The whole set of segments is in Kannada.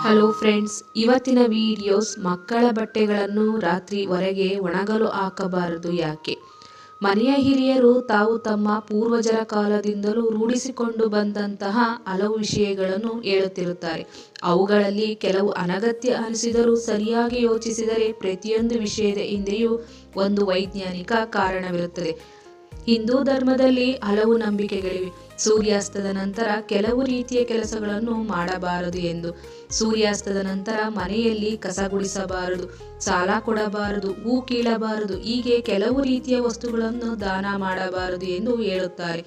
ಹಲೋ ಫ್ರೆಂಡ್ಸ್, ಇವತ್ತಿನ ವಿಡಿಯೋಸ್ ಮಕ್ಕಳ ಬಟ್ಟೆಗಳನ್ನು ರಾತ್ರಿ ಹೊರಗೆ ಒಣಗಲು ಹಾಕಬಾರದು ಯಾಕೆ? ಮನೆಯ ಹಿರಿಯರು ತಾವು ತಮ್ಮ ಪೂರ್ವಜರ ಕಾಲದಿಂದಲೂ ರೂಢಿಸಿಕೊಂಡು ಬಂದಂತಹ ಹಲವು ವಿಷಯಗಳನ್ನು ಹೇಳುತ್ತಿರುತ್ತಾರೆ. ಅವುಗಳಲ್ಲಿ ಕೆಲವು ಅನಗತ್ಯ ಅನಿಸಿದರೂ ಸರಿಯಾಗಿ ಯೋಚಿಸಿದರೆ ಪ್ರತಿಯೊಂದು ವಿಷಯದ ಹಿಂದೆಯೂ ಒಂದು ವೈಜ್ಞಾನಿಕ ಕಾರಣವಿರುತ್ತದೆ. ಹಿಂದೂ ಧರ್ಮದಲ್ಲಿ ಹಲವು ನಂಬಿಕೆಗಳಿವೆ. ಸೂರ್ಯಾಸ್ತದ ನಂತರ ಕೆಲವು ರೀತಿಯ ಕೆಲಸಗಳನ್ನು ಮಾಡಬಾರದು ಎಂದು. ಸೂರ್ಯಾಸ್ತದ ನಂತರ ಮನೆಯಲ್ಲಿ ಕಸ ಗುಡಿಸಬಾರದು, ಸಾಲ ಕೊಡಬಾರದು, ಹೂ ಕೀಳಬಾರದು, ಹೀಗೆ ಕೆಲವು ರೀತಿಯ ವಸ್ತುಗಳನ್ನು ದಾನ ಮಾಡಬಾರದು ಎಂದು ಹೇಳುತ್ತಾರೆ.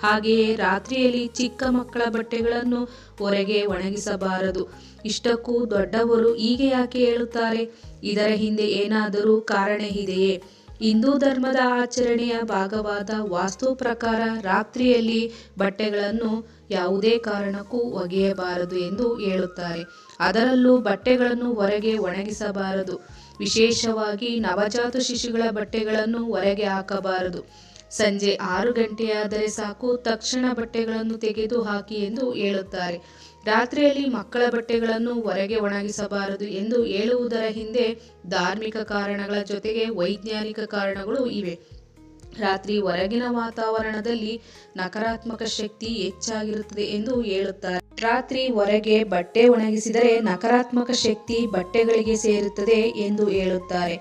ಹಾಗೆಯೇ ರಾತ್ರಿಯಲ್ಲಿ ಚಿಕ್ಕ ಮಕ್ಕಳ ಬಟ್ಟೆಗಳನ್ನು ಹೊರಗೆ ಒಣಗಿಸಬಾರದು. ಇಷ್ಟಕ್ಕೂ ದೊಡ್ಡವರು ಹೀಗೆ ಯಾಕೆ ಹೇಳುತ್ತಾರೆ? ಇದರ ಹಿಂದೆ ಏನಾದರೂ ಕಾರಣ ಇದೆಯೇ? ಹಿಂದೂ ಧರ್ಮದ ಆಚರಣೆಯ ಭಾಗವಾದ ವಾಸ್ತು ಪ್ರಕಾರ ರಾತ್ರಿಯಲ್ಲಿ ಬಟ್ಟೆಗಳನ್ನು ಯಾವುದೇ ಕಾರಣಕ್ಕೂ ಒಗೆಯಬಾರದು ಎಂದು ಹೇಳುತ್ತಾರೆ. ಅದರಲ್ಲೂ ಬಟ್ಟೆಗಳನ್ನು ಹೊರಗೆ ಒಣಗಿಸಬಾರದು. ವಿಶೇಷವಾಗಿ ನವಜಾತ ಶಿಶುಗಳ ಬಟ್ಟೆಗಳನ್ನು ಹೊರಗೆ ಹಾಕಬಾರದು. ಸಂಜೆ 6 ಗಂಟೆಯಾದರೆ ಸಾಕು, ತಕ್ಷಣ ಬಟ್ಟೆಗಳನ್ನು ತೆಗೆದು ಹಾಕಿ ಎಂದು ಹೇಳುತ್ತಾರೆ. ರಾತ್ರಿಯಲ್ಲಿ ಮಕ್ಕಳ ಬಟ್ಟೆಗಳನ್ನು ಹೊರಗೆ ಒಣಗಿಸಬಾರದು ಎಂದು ಹೇಳುವುದರ ಹಿಂದೆ ಧಾರ್ಮಿಕ ಕಾರಣಗಳ ಜೊತೆಗೆ ವೈಜ್ಞಾನಿಕ ಕಾರಣಗಳು ಇವೆ. ರಾತ್ರಿ ಹೊರಗಿನ ವಾತಾವರಣದಲ್ಲಿ ನಕಾರಾತ್ಮಕ ಶಕ್ತಿ ಹೆಚ್ಚಾಗಿರುತ್ತದೆ ಎಂದು ಹೇಳುತ್ತಾರೆ. ರಾತ್ರಿ ಹೊರಗೆ ಬಟ್ಟೆ ಒಣಗಿಸಿದರೆ ನಕಾರಾತ್ಮಕ ಶಕ್ತಿ ಬಟ್ಟೆಗಳಿಗೆ ಸೇರುತ್ತದೆ ಎಂದು ಹೇಳುತ್ತಾರೆ.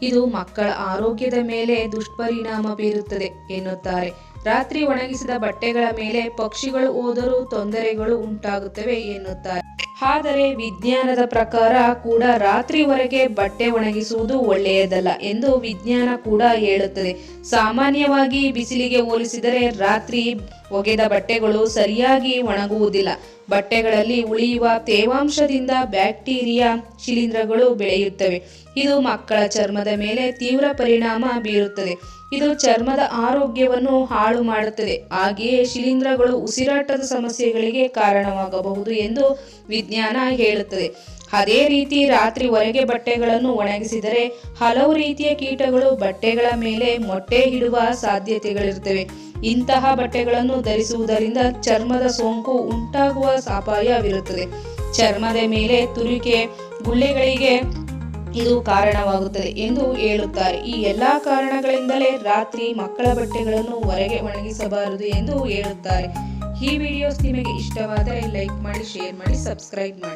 ಇದು ಮಕ್ಕಳ ಆರೋಗ್ಯದ ಮೇಲೆ ದುಷ್ಪರಿಣಾಮ ಬೀರುತ್ತದೆ ಎನ್ನುತ್ತಾರೆ. ರಾತ್ರಿ ಒಣಗಿಸಿದ ಬಟ್ಟೆಗಳ ಮೇಲೆ ಪಕ್ಷಿಗಳು ಹೋದರೂ ತೊಂದರೆಗಳು ಉಂಟಾಗುತ್ತವೆ ಎನ್ನುತ್ತಾರೆ. ಆದರೆ ವಿಜ್ಞಾನದ ಪ್ರಕಾರ ಕೂಡ ರಾತ್ರಿ ಹೊರಗೆ ಬಟ್ಟೆ ಒಣಗಿಸುವುದು ಒಳ್ಳೆಯದಲ್ಲ ಎಂದು ವಿಜ್ಞಾನ ಕೂಡ ಹೇಳುತ್ತದೆ. ಸಾಮಾನ್ಯವಾಗಿ ಬಿಸಿಲಿಗೆ ಹೋಲಿಸಿದರೆ ರಾತ್ರಿ ಒಗೆದ ಬಟ್ಟೆಗಳು ಸರಿಯಾಗಿ ಒಣಗುವುದಿಲ್ಲ. ಬಟ್ಟೆಗಳಲ್ಲಿ ಉಳಿಯುವ ತೇವಾಂಶದಿಂದ ಬ್ಯಾಕ್ಟೀರಿಯಾ ಶಿಲೀಂಧ್ರಗಳು ಬೆಳೆಯುತ್ತವೆ. ಇದು ಮಕ್ಕಳ ಚರ್ಮದ ಮೇಲೆ ತೀವ್ರ ಪರಿಣಾಮ ಬೀರುತ್ತದೆ. ಇದು ಚರ್ಮದ ಆರೋಗ್ಯವನ್ನು ಹಾಳು ಮಾಡುತ್ತದೆ. ಹಾಗೆಯೇ ಶಿಲೀಂಧ್ರಗಳು ಉಸಿರಾಟದ ಸಮಸ್ಯೆಗಳಿಗೆ ಕಾರಣವಾಗಬಹುದು ಎಂದು ವಿಜ್ಞಾನ ಹೇಳುತ್ತದೆ. ಅದೇ ರೀತಿ ರಾತ್ರಿ ಹೊರಗೆ ಬಟ್ಟೆಗಳನ್ನು ಒಣಗಿಸಿದರೆ ಹಲವು ರೀತಿಯ ಕೀಟಗಳು ಬಟ್ಟೆಗಳ ಮೇಲೆ ಮೊಟ್ಟೆ ಇಡುವ ಸಾಧ್ಯತೆಗಳಿರುತ್ತವೆ. ಇಂತಹ ಬಟ್ಟೆಗಳನ್ನು ಧರಿಸುವುದರಿಂದ ಚರ್ಮದ ಸೋಂಕು ಉಂಟಾಗುವ ಅಪಾಯವಿರುತ್ತದೆ. ಚರ್ಮದ ಮೇಲೆ ತುರಿಕೆ, ಗುಳ್ಳೆಗಳಿಗೆ ಇದು ಕಾರಣವಾಗುತ್ತದೆ ಎಂದು ಹೇಳುತ್ತಾರೆ. ಈ ಎಲ್ಲಾ ಕಾರಣಗಳಿಂದಲೇ ರಾತ್ರಿ ಮಕ್ಕಳ ಬಟ್ಟೆಗಳನ್ನು ಹೊರಗೆ ಒಣಗಿಸಬಾರದು ಎಂದು ಹೇಳುತ್ತಾರೆ. ಈ ವಿಡಿಯೋಸ್ ನಿಮಗೆ ಇಷ್ಟವಾದರೆ ಲೈಕ್ ಮಾಡಿ, ಶೇರ್ ಮಾಡಿ, ಸಬ್ಸ್ಕ್ರೈಬ್ ಮಾಡಿ.